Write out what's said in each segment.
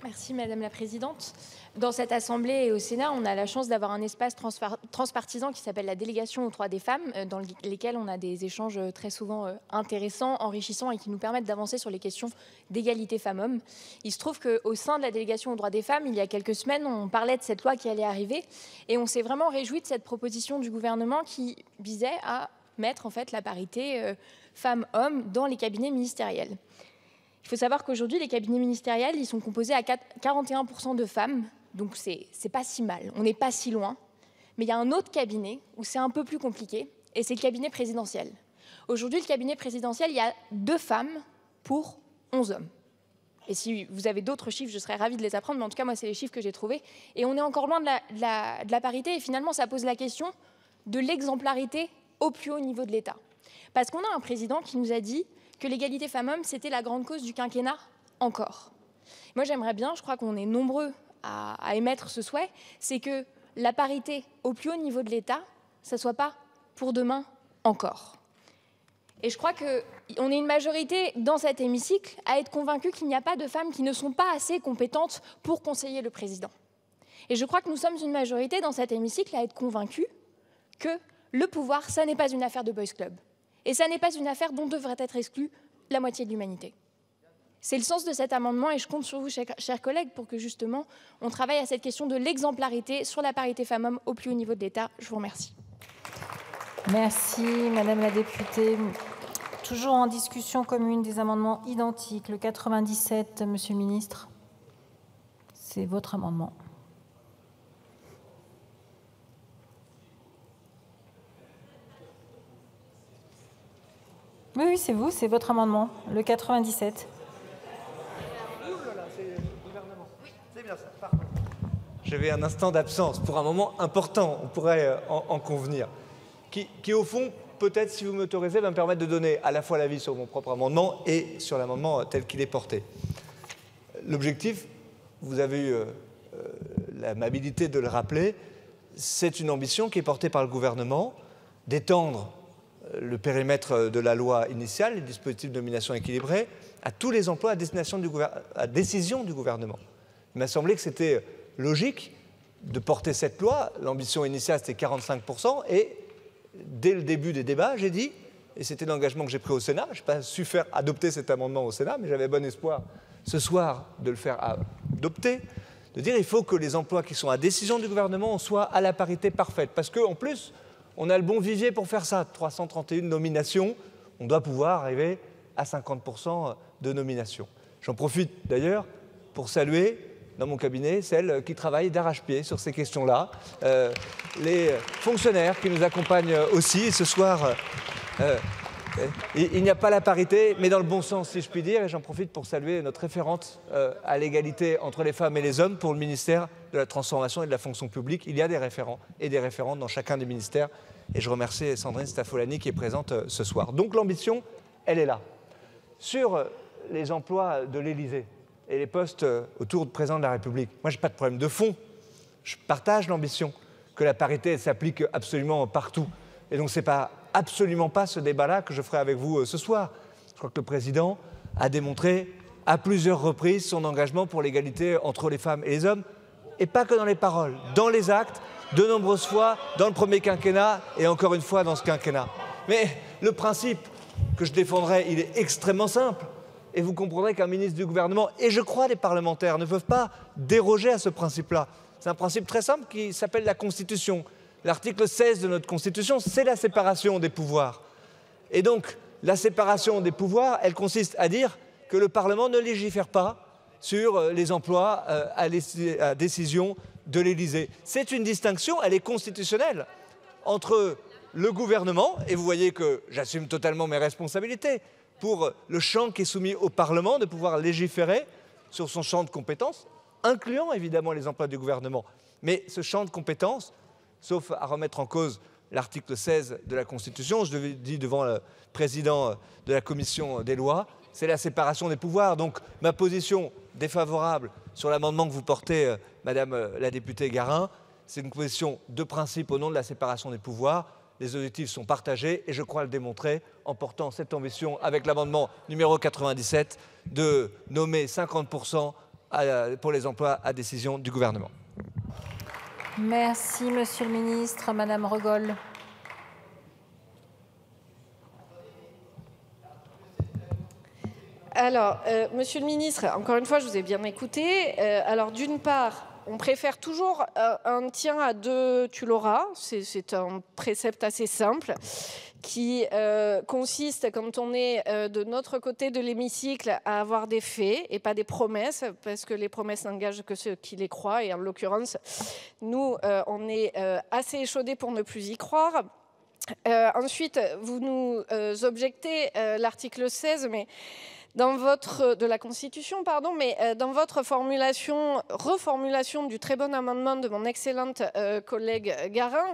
Merci Madame la Présidente. Dans cette Assemblée et au Sénat, on a la chance d'avoir un espace transpartisan qui s'appelle la délégation aux droits des femmes, dans lesquels on a des échanges très souvent intéressants, enrichissants et qui nous permettent d'avancer sur les questions d'égalité femmes-hommes. Il se trouve qu'au sein de la délégation aux droits des femmes, il y a quelques semaines, on parlait de cette loi qui allait arriver et on s'est vraiment réjoui de cette proposition du gouvernement qui visait à mettre en fait la parité femmes-hommes dans les cabinets ministériels. Il faut savoir qu'aujourd'hui, les cabinets ministériels, ils sont composés à 41% de femmes, donc c'est pas si mal, on n'est pas si loin. Mais il y a un autre cabinet où c'est un peu plus compliqué, et c'est le cabinet présidentiel. Aujourd'hui, le cabinet présidentiel, il y a 2 femmes pour 11 hommes. Et si vous avez d'autres chiffres, je serais ravie de les apprendre, mais en tout cas, moi, c'est les chiffres que j'ai trouvés. Et on est encore loin de la parité, et finalement, ça pose la question de l'exemplarité au plus haut niveau de l'État. Parce qu'on a un président qui nous a dit que l'égalité femmes-hommes, c'était la grande cause du quinquennat encore. Moi, j'aimerais bien, je crois qu'on est nombreux à émettre ce souhait, c'est que la parité au plus haut niveau de l'État, ça ne soit pas pour demain encore. Et je crois qu'on est une majorité dans cet hémicycle à être convaincus qu'il n'y a pas de femmes qui ne sont pas assez compétentes pour conseiller le président. Et je crois que nous sommes une majorité dans cet hémicycle à être convaincus que le pouvoir, ça n'est pas une affaire de boys club. Et ça n'est pas une affaire dont devrait être exclue la moitié de l'humanité. C'est le sens de cet amendement et je compte sur vous, chers collègues, pour que justement on travaille à cette question de l'exemplarité sur la parité femmes-hommes au plus haut niveau de l'État. Je vous remercie. Merci, Madame la députée. Toujours en discussion commune des amendements identiques. Le 97, Monsieur le Ministre, c'est votre amendement. Oui, c'est vous, c'est votre amendement, le 97. J'avais un instant d'absence pour un moment important, on pourrait en convenir, qui au fond, peut-être, si vous m'autorisez, va me permettre de donner à la fois l'avis sur mon propre amendement et sur l'amendement tel qu'il est porté. L'objectif, vous avez eu l'amabilité de le rappeler, c'est une ambition qui est portée par le gouvernement d'étendre le périmètre de la loi initiale, les dispositifs de nomination équilibrée, à tous les emplois à décision du gouvernement. Il m'a semblé que c'était logique de porter cette loi. L'ambition initiale, c'était 45%. Et dès le début des débats, j'ai dit, et c'était l'engagement que j'ai pris au Sénat, je n'ai pas su faire adopter cet amendement au Sénat, mais j'avais bon espoir ce soir de le faire adopter, de dire qu'il faut que les emplois qui sont à décision du gouvernement soient à la parité parfaite. Parce qu'en plus, on a le bon vivier pour faire ça. 331 nominations, on doit pouvoir arriver à 50% de nominations. J'en profite d'ailleurs pour saluer dans mon cabinet celles qui travaillent d'arrache-pied sur ces questions-là, les fonctionnaires qui nous accompagnent aussi. Et ce soir, il n'y a pas la parité, mais dans le bon sens, si je puis dire. Et j'en profite pour saluer notre référente à l'égalité entre les femmes et les hommes pour le ministère de la Transformation et de la Fonction publique. Il y a des référents et des référentes dans chacun des ministères. Et je remercie Sandrine Staffolani qui est présente ce soir. Donc l'ambition, elle est là. Sur les emplois de l'Élysée et les postes autour du président de la République, moi, je n'ai pas de problème de fond. Je partage l'ambition que la parité s'applique absolument partout. Et donc, ce n'est pas absolument pas ce débat-là que je ferai avec vous ce soir. Je crois que le président a démontré à plusieurs reprises son engagement pour l'égalité entre les femmes et les hommes, et pas que dans les paroles, dans les actes, de nombreuses fois, dans le premier quinquennat et encore une fois dans ce quinquennat. Mais le principe que je défendrai, il est extrêmement simple. Et vous comprendrez qu'un ministre du gouvernement, et je crois les parlementaires, ne peuvent pas déroger à ce principe-là. C'est un principe très simple qui s'appelle la Constitution. L'article 16 de notre Constitution, c'est la séparation des pouvoirs. Et donc, la séparation des pouvoirs, elle consiste à dire que le Parlement ne légifère pas sur les emplois à décision de l'Élysée. C'est une distinction, elle est constitutionnelle, entre le gouvernement, et vous voyez que j'assume totalement mes responsabilités, pour le champ qui est soumis au Parlement, de pouvoir légiférer sur son champ de compétences, incluant évidemment les emplois du gouvernement. Mais ce champ de compétences, sauf à remettre en cause l'article 16 de la Constitution, je le dis devant le président de la Commission des lois, c'est la séparation des pouvoirs. Donc ma position défavorable sur l'amendement que vous portez, Madame la députée Garin, c'est une position de principe au nom de la séparation des pouvoirs. Les objectifs sont partagés et je crois le démontrer en portant cette ambition avec l'amendement numéro 97 de nommer 50% pour les emplois à décision du gouvernement. Merci, Monsieur le Ministre. Madame Regol. Alors, Monsieur le Ministre, encore une fois, je vous ai bien écouté. Alors, d'une part, on préfère toujours un tien à deux, tu l'auras. C'est un précepte assez simple qui consiste, quand on est de notre côté de l'hémicycle, à avoir des faits et pas des promesses, parce que les promesses n'engagent que ceux qui les croient. Et en l'occurrence, nous, on est assez échaudés pour ne plus y croire. Ensuite, vous nous objectez l'article 16, mais de la Constitution, pardon, mais dans votre reformulation du très bon amendement de mon excellente collègue Garin,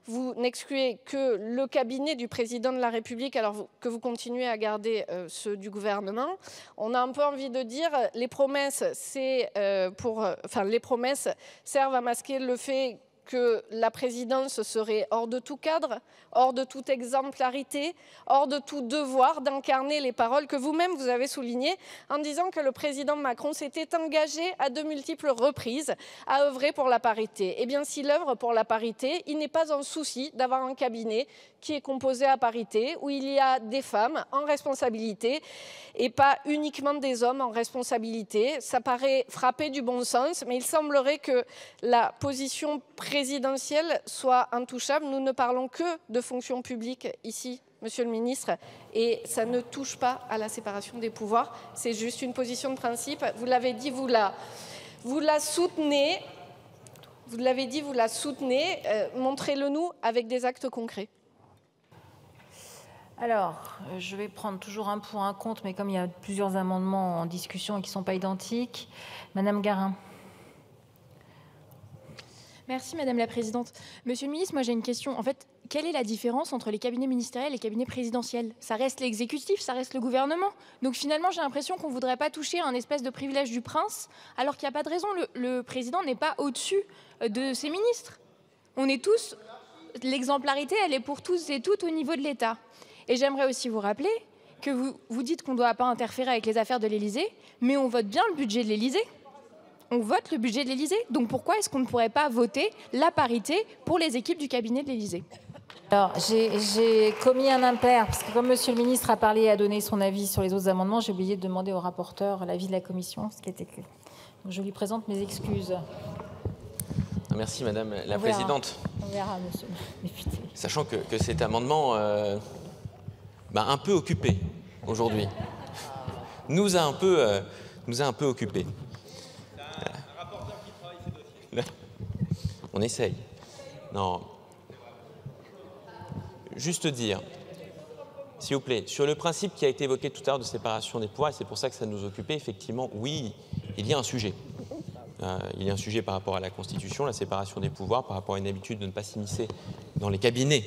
vous n'excluez que le cabinet du président de la République, alors que vous continuez à garder ceux du gouvernement. On a un peu envie de dire, les promesses, les promesses servent à masquer le fait que la présidence serait hors de tout cadre, hors de toute exemplarité, hors de tout devoir d'incarner les paroles que vous-même vous avez soulignées en disant que le président Macron s'était engagé à de multiples reprises à œuvrer pour la parité. Eh bien, s'il œuvre pour la parité, il n'est pas un souci d'avoir un cabinet qui est composé à parité, où il y a des femmes en responsabilité et pas uniquement des hommes en responsabilité. Ça paraît frapper du bon sens, mais il semblerait que la position présidentielle soit intouchable. Nous ne parlons que de fonction publique ici, Monsieur le Ministre, et ça ne touche pas à la séparation des pouvoirs. C'est juste une position de principe. Vous l'avez dit, vous la soutenez. Vous l'avez dit, vous la soutenez. Montrez-le nous avec des actes concrets. Alors, je vais prendre toujours un pour un contre, mais comme il y a plusieurs amendements en discussion et qui ne sont pas identiques, Madame Garin. Merci Madame la Présidente. Monsieur le Ministre, moi j'ai une question. En fait, quelle est la différence entre les cabinets ministériels et les cabinets présidentiels? Ça reste l'exécutif, ça reste le gouvernement. Donc finalement, j'ai l'impression qu'on ne voudrait pas toucher à un espèce de privilège du prince, alors qu'il n'y a pas de raison. Le président n'est pas au-dessus de ses ministres. On est tous... L'exemplarité, elle est pour tous et toutes au niveau de l'État. Et j'aimerais aussi vous rappeler que vous dites qu'on ne doit pas interférer avec les affaires de l'Élysée, mais on vote bien le budget de l'Élysée. On vote le budget de l'Élysée. Donc pourquoi est-ce qu'on ne pourrait pas voter la parité pour les équipes du cabinet de l'Élysée? Alors, j'ai commis un impair, parce que comme Monsieur le Ministre a parlé et a donné son avis sur les autres amendements, j'ai oublié de demander au rapporteur l'avis de la Commission, ce qui était que... Donc, je lui présente mes excuses. Merci Madame la Présidente. On verra, Monsieur le député. Sachant que cet amendement un peu occupé aujourd'hui, nous a un peu occupé. Un rapporteur qui travaille ces dossiers. On essaye. Non. Juste dire, s'il vous plaît, sur le principe qui a été évoqué tout à l'heure de séparation des pouvoirs, et c'est pour ça que ça nous occupait, effectivement, oui, il y a un sujet. Il y a un sujet par rapport à la Constitution, la séparation des pouvoirs, par rapport à une habitude de ne pas s'immiscer dans les cabinets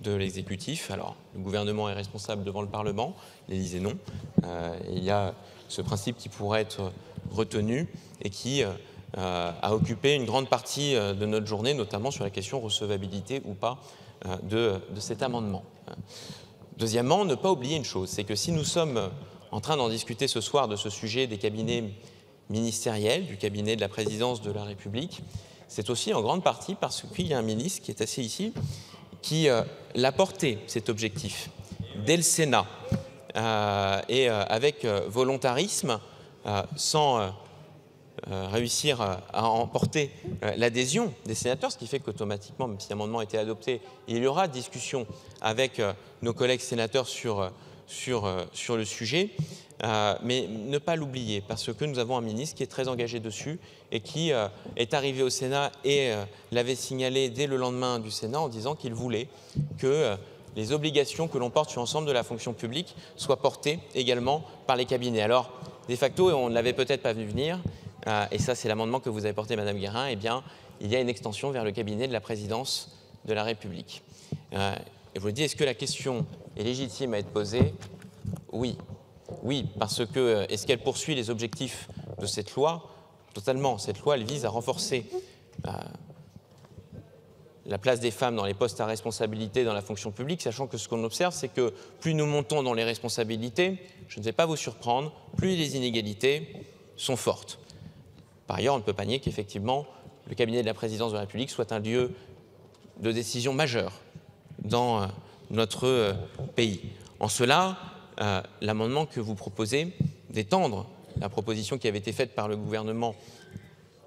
de l'exécutif. Alors, le gouvernement est responsable devant le Parlement, l'Élysée non. Il y a ce principe qui pourrait être retenu et qui a occupé une grande partie de notre journée, notamment sur la question recevabilité ou pas de cet amendement. Deuxièmement, ne pas oublier une chose, c'est que si nous sommes en train d'en discuter ce soir de ce sujet des cabinets ministériel, du cabinet de la présidence de la République, c'est aussi en grande partie parce qu'il y a un ministre qui est assis ici, qui l'a porté, cet objectif, dès le Sénat, et avec volontarisme, sans réussir à emporter l'adhésion des sénateurs, ce qui fait qu'automatiquement, même si l'amendement a été adopté, il y aura discussion avec nos collègues sénateurs sur le sujet. Mais ne pas l'oublier, parce que nous avons un ministre qui est très engagé dessus et qui est arrivé au Sénat et l'avait signalé dès le lendemain du Sénat en disant qu'il voulait que les obligations que l'on porte sur l'ensemble de la fonction publique soient portées également par les cabinets. Alors, de facto, on ne l'avait peut-être pas vu venir, et ça c'est l'amendement que vous avez porté, Madame Guérin, eh bien, il y a une extension vers le cabinet de la présidence de la République. Et vous le dites, est-ce que la question est légitime à être posée? Oui. Oui, parce que, est-ce qu'elle poursuit les objectifs de cette loi? Totalement. Cette loi, elle vise à renforcer la place des femmes dans les postes à responsabilité dans la fonction publique, sachant que ce qu'on observe, c'est que plus nous montons dans les responsabilités, je ne vais pas vous surprendre, plus les inégalités sont fortes. Par ailleurs, on ne peut pas nier qu'effectivement, le cabinet de la présidence de la République soit un lieu de décision majeure dans notre pays. En cela, l'amendement que vous proposez d'étendre la proposition qui avait été faite par le gouvernement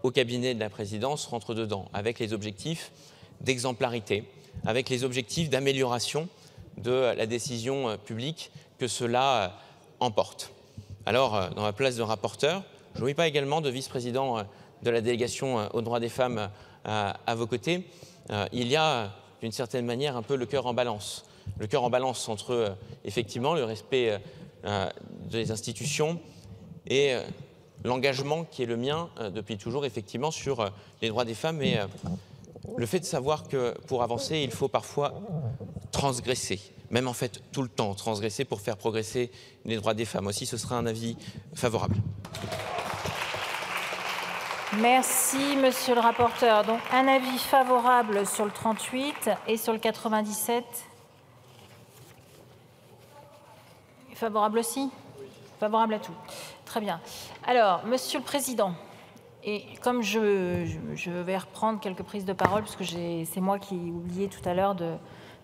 au cabinet de la présidence rentre dedans, avec les objectifs d'exemplarité, avec les objectifs d'amélioration de la décision publique que cela emporte. Alors, dans ma place de rapporteur, je n'oublie pas également de vice-président de la délégation aux droits des femmes à vos côtés. Il y a d'une certaine manière un peu le cœur en balance. Le cœur en balance entre effectivement le respect des institutions et l'engagement qui est le mien depuis toujours effectivement sur les droits des femmes et le fait de savoir que pour avancer il faut parfois transgresser, même en fait tout le temps transgresser pour faire progresser les droits des femmes. Aussi ce sera un avis favorable. Merci, monsieur le rapporteur. Donc, un avis favorable sur le 38 et sur le 97. Favorable aussi ? Favorable à tout. Très bien. Alors, monsieur le président, et comme je vais reprendre quelques prises de parole, parce que c'est moi qui ai oublié tout à l'heure de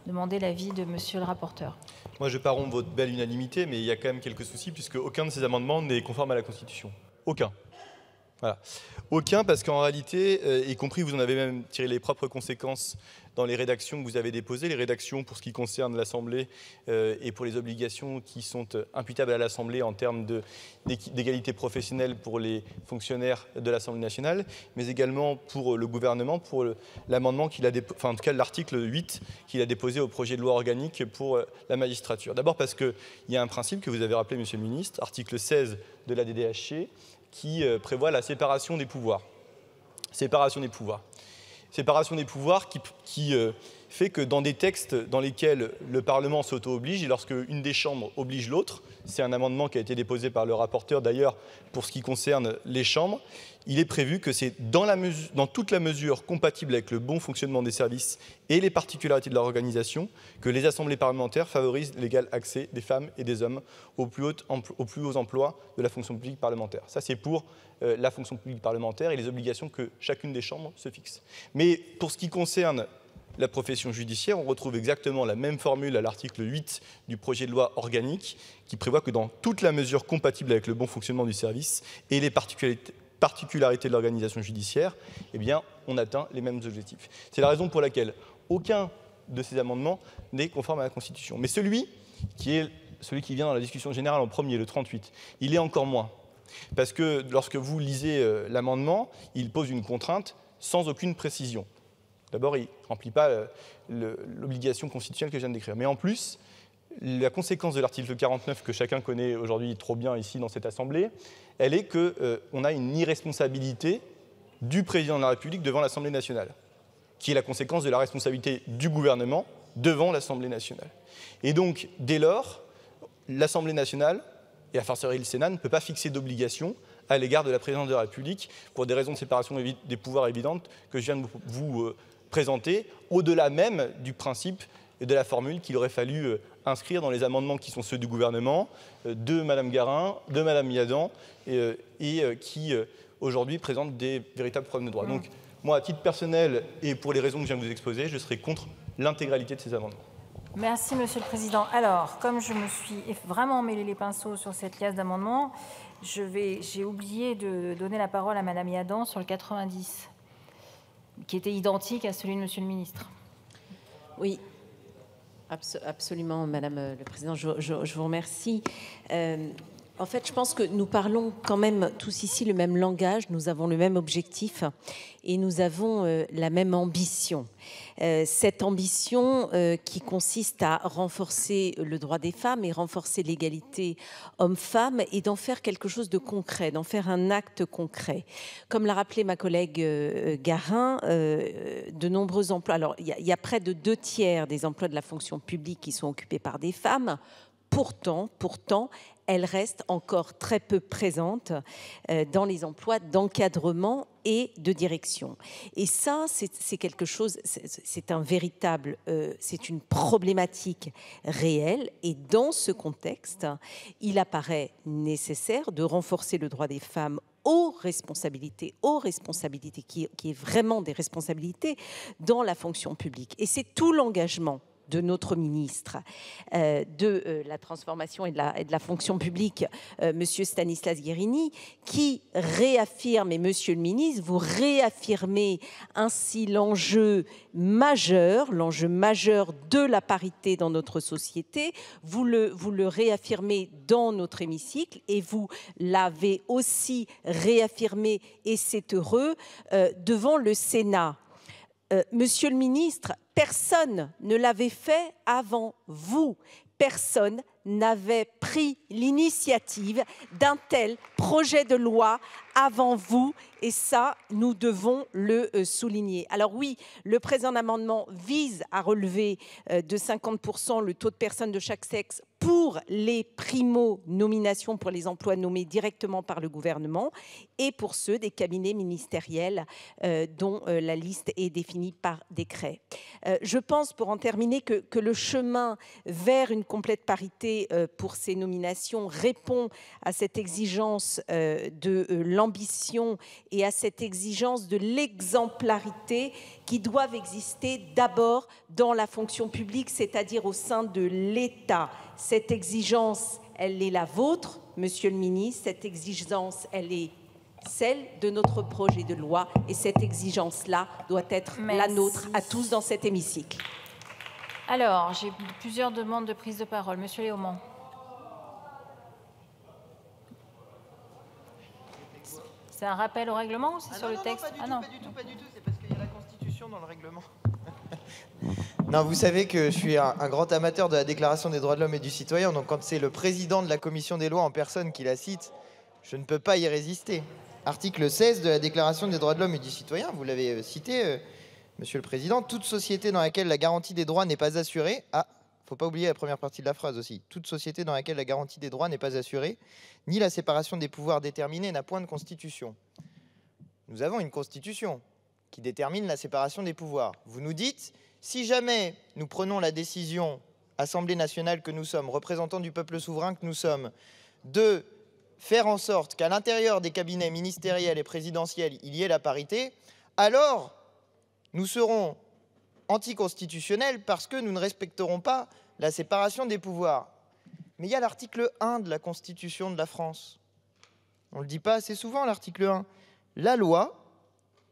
demander l'avis de monsieur le rapporteur. Moi, je ne vais pas rompre votre belle unanimité, mais il y a quand même quelques soucis, puisque aucun de ces amendements n'est conforme à la Constitution. Aucun. Voilà. Aucun, parce qu'en réalité, y compris vous en avez même tiré les propres conséquences dans les rédactions que vous avez déposées, les rédactions pour ce qui concerne l'Assemblée et pour les obligations qui sont imputables à l'Assemblée en termes d'égalité professionnelle pour les fonctionnaires de l'Assemblée nationale, mais également pour le gouvernement, pour l'amendement qu'il a enfin en tout cas l'article 8 qu'il a déposé au projet de loi organique pour la magistrature. D'abord parce qu'il y a un principe que vous avez rappelé, Monsieur le Ministre, article 16 de la DDHC, qui prévoit la séparation des pouvoirs. Séparation des pouvoirs. Séparation des pouvoirs qui fait que dans des textes dans lesquels le Parlement s'auto-oblige, et lorsque une des chambres oblige l'autre, c'est un amendement qui a été déposé par le rapporteur d'ailleurs pour ce qui concerne les chambres, il est prévu que c'est dans toute la mesure compatible avec le bon fonctionnement des services et les particularités de leur organisation que les assemblées parlementaires favorisent l'égal accès des femmes et des hommes aux plus hauts emplois de la fonction publique parlementaire. Ça, c'est pour la fonction publique parlementaire et les obligations que chacune des chambres se fixe. Mais pour ce qui concerne la profession judiciaire, on retrouve exactement la même formule à l'article 8 du projet de loi organique qui prévoit que dans toute la mesure compatible avec le bon fonctionnement du service et les particularités de l'organisation judiciaire, eh bien, on atteint les mêmes objectifs. C'est la raison pour laquelle aucun de ces amendements n'est conforme à la Constitution. Mais celui qui vient dans la discussion générale en premier, le 38, il est encore moins. Parce que lorsque vous lisez l'amendement, il pose une contrainte sans aucune précision. D'abord, il ne remplit pas l'obligation constitutionnelle que je viens de décrire. Mais en plus, la conséquence de l'article 49, que chacun connaît aujourd'hui trop bien ici dans cette Assemblée, elle est qu'on a une irresponsabilité du président de la République devant l'Assemblée nationale, qui est la conséquence de la responsabilité du gouvernement devant l'Assemblée nationale. Et donc, dès lors, l'Assemblée nationale, et à fortiori le Sénat, ne peut pas fixer d'obligation à l'égard de la présidence de la République pour des raisons de séparation des pouvoirs évidentes que je viens de vous présenter, au-delà même du principe et de la formule qu'il aurait fallu inscrire dans les amendements qui sont ceux du gouvernement, de Mme Garin, de Mme Miadan, et qui aujourd'hui présentent des véritables problèmes de droit. Donc, moi, à titre personnel, et pour les raisons que je viens de vous exposer, je serai contre l'intégralité de ces amendements. Merci, Monsieur le Président. Alors, comme je me suis vraiment mêlé les pinceaux sur cette liasse d'amendements, j'ai oublié de donner la parole à Mme Miadan sur le 90, qui était identique à celui de Monsieur le Ministre. Oui, absolument, Madame le Président, je vous remercie. En fait, je pense que nous parlons quand même tous ici le même langage, nous avons le même objectif et nous avons la même ambition. Cette ambition qui consiste à renforcer le droit des femmes et renforcer l'égalité homme-femme et d'en faire quelque chose de concret, d'en faire un acte concret. Comme l'a rappelé ma collègue Garin, de nombreux emplois, alors il y a près de 2/3 des emplois de la fonction publique qui sont occupés par des femmes. Pourtant, elle reste encore très peu présente dans les emplois d'encadrement et de direction. Et ça, c'est quelque chose, c'est un véritable, c'est une problématique réelle. Et dans ce contexte, il apparaît nécessaire de renforcer le droit des femmes aux responsabilités qui est vraiment des responsabilités dans la fonction publique. Et c'est tout l'engagement de notre ministre de la transformation et de la fonction publique, Monsieur Stanislas Guerini, qui réaffirme, et Monsieur le ministre, vous réaffirmez ainsi l'enjeu majeur de la parité dans notre société. Vous le réaffirmez dans notre hémicycle et vous l'avez aussi réaffirmé, et c'est heureux, devant le Sénat. Monsieur le ministre, personne ne l'avait fait avant vous. Personne n'avait pris l'initiative d'un tel projet de loi avant vous, et ça, nous devons le souligner. Alors oui, le présent amendement vise à relever de 50% le taux de personnes de chaque sexe pour les primo-nominations, pour les emplois nommés directement par le gouvernement, et pour ceux des cabinets ministériels dont la liste est définie par décret. Je pense, pour en terminer, que le chemin vers une complète parité pour ces nominations répond à cette exigence de l'ambition et à cette exigence de l'exemplarité qui doivent exister d'abord dans la fonction publique, c'est-à-dire au sein de l'État. Cette exigence, elle est la vôtre, Monsieur le ministre. Cette exigence, elle est celle de notre projet de loi, et cette exigence-là doit être la nôtre à tous dans cet hémicycle. Alors, j'ai plusieurs demandes de prise de parole. Monsieur Léaumont. C'est un rappel au règlement ou c'est sur le texte? Non, pas du tout. C'est parce qu'il y a la Constitution dans le règlement. Non, vous savez que je suis un grand amateur de la Déclaration des droits de l'homme et du citoyen, donc quand c'est le président de la Commission des lois en personne qui la cite, je ne peux pas y résister. Article 16 de la Déclaration des droits de l'homme et du citoyen, vous l'avez cité, Monsieur le Président, toute société dans laquelle la garantie des droits n'est pas assurée... Ah, faut pas oublier la première partie de la phrase aussi. Toute société dans laquelle la garantie des droits n'est pas assurée, ni la séparation des pouvoirs déterminée n'a point de constitution. Nous avons une constitution qui détermine la séparation des pouvoirs. Vous nous dites, si jamais nous prenons la décision, Assemblée nationale que nous sommes, représentants du peuple souverain que nous sommes, de faire en sorte qu'à l'intérieur des cabinets ministériels et présidentiels, il y ait la parité, alors nous serons anticonstitutionnels parce que nous ne respecterons pas la séparation des pouvoirs. Mais il y a l'article 1 de la Constitution de la France. On ne le dit pas assez souvent, l'article 1. La loi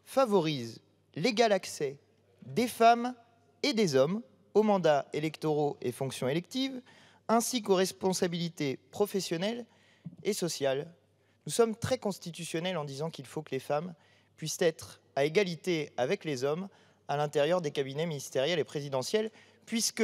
favorise l'égal accès des femmes et des hommes aux mandats électoraux et fonctions électives, ainsi qu'aux responsabilités professionnelles et sociales. Nous sommes très constitutionnels en disant qu'il faut que les femmes puissent être à égalité avec les hommes à l'intérieur des cabinets ministériels et présidentiels, puisque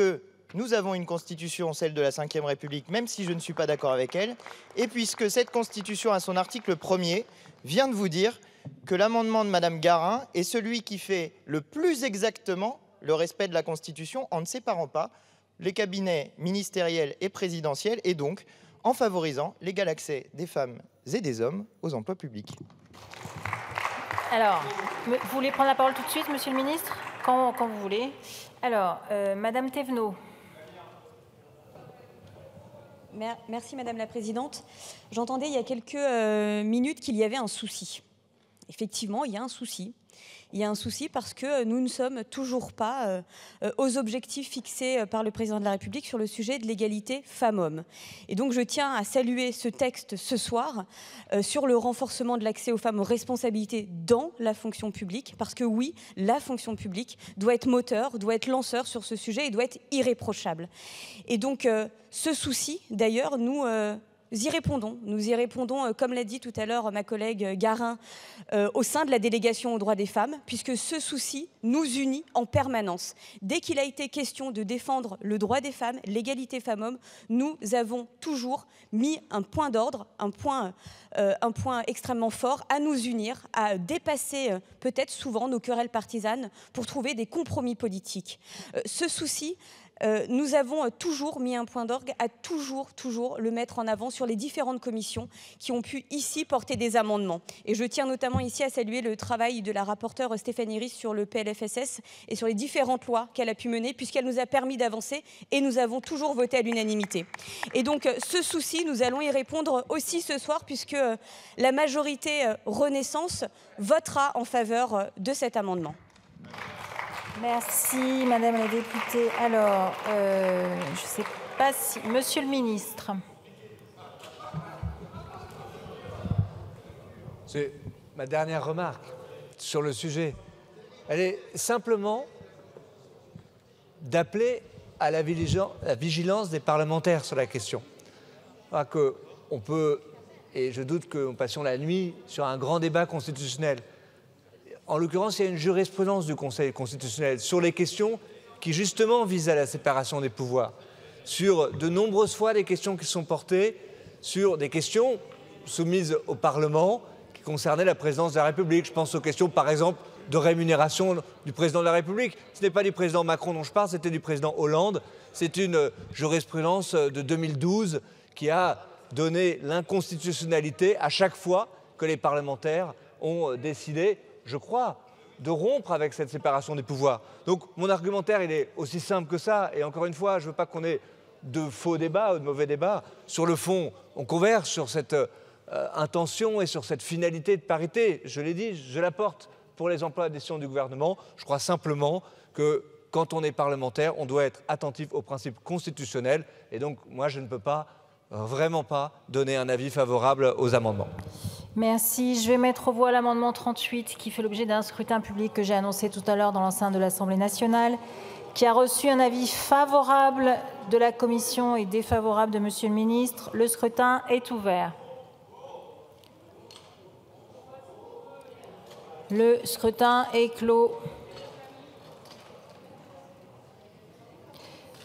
nous avons une constitution, celle de la Ve République, même si je ne suis pas d'accord avec elle, et puisque cette constitution, à son article 1er, vient de vous dire que l'amendement de Madame Garin est celui qui fait le plus exactement le respect de la Constitution en ne séparant pas les cabinets ministériels et présidentiels, et donc en favorisant l'égal accès des femmes et des hommes aux emplois publics. Alors, vous voulez prendre la parole tout de suite, Monsieur le Ministre, quand vous voulez. Alors, Madame Thévenot. Merci Madame la Présidente. J'entendais il y a quelques minutes qu'il y avait un souci. Effectivement, il y a un souci. Il y a un souci parce que nous ne sommes toujours pas aux objectifs fixés par le Président de la République sur le sujet de l'égalité femmes-hommes. Et donc je tiens à saluer ce texte ce soir sur le renforcement de l'accès aux femmes aux responsabilités dans la fonction publique, parce que oui, la fonction publique doit être moteur, doit être lanceur sur ce sujet et doit être irréprochable. Et donc ce souci, d'ailleurs, nous y répondons. Nous y répondons, comme l'a dit tout à l'heure ma collègue Garin, au sein de la délégation aux droits des femmes, puisque ce souci nous unit en permanence. Dès qu'il a été question de défendre le droit des femmes, l'égalité femmes-hommes, nous avons toujours mis un point d'ordre, un point extrêmement fort à nous unir, à dépasser peut-être souvent nos querelles partisanes pour trouver des compromis politiques. Ce souci, nous avons toujours mis un point d'orgue à toujours le mettre en avant sur les différentes commissions qui ont pu ici porter des amendements. Et je tiens notamment ici à saluer le travail de la rapporteure Stéphanie Ries sur le PLFSS et sur les différentes lois qu'elle a pu mener, puisqu'elle nous a permis d'avancer et nous avons toujours voté à l'unanimité. Et donc ce souci, nous allons y répondre aussi ce soir, puisque la majorité Renaissance votera en faveur de cet amendement. Merci, Madame la députée. Alors, je ne sais pas si... Monsieur le ministre. C'est ma dernière remarque sur le sujet. Elle est simplement d'appeler à la vigilance des parlementaires sur la question. On peut, et je doute que nous passions la nuit sur un grand débat constitutionnel. En l'occurrence, il y a une jurisprudence du Conseil constitutionnel sur les questions qui, justement, visent à la séparation des pouvoirs. Sur de nombreuses fois, des questions qui sont portées sur des questions soumises au Parlement qui concernaient la présidence de la République. Je pense aux questions, par exemple, de rémunération du président de la République. Ce n'est pas du président Macron dont je parle, c'était du président Hollande. C'est une jurisprudence de 2012 qui a donné l'inconstitutionnalité à chaque fois que les parlementaires ont décidé, je crois, de rompre avec cette séparation des pouvoirs. Donc mon argumentaire, il est aussi simple que ça. Et encore une fois, je ne veux pas qu'on ait de faux débats ou de mauvais débats. Sur le fond, on converge sur cette intention et sur cette finalité de parité. Je l'ai dit, je la porte pour les emplois à décision du gouvernement. Je crois simplement que quand on est parlementaire, on doit être attentif aux principes constitutionnels. Et donc, moi, je ne peux pas, vraiment pas, donner un avis favorable aux amendements. Merci. Je vais mettre aux voix l'amendement 38 qui fait l'objet d'un scrutin public que j'ai annoncé tout à l'heure dans l'enceinte de l'Assemblée nationale, qui a reçu un avis favorable de la Commission et défavorable de Monsieur le ministre. Le scrutin est ouvert. Le scrutin est clos.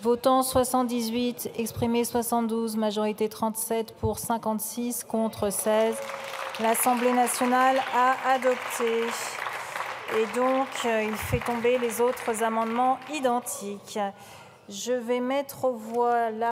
Votant 78, exprimé 72, majorité 37 pour 56, contre 16. L'Assemblée nationale a adopté. Et donc, il fait tomber les autres amendements identiques. Je vais mettre aux voix là.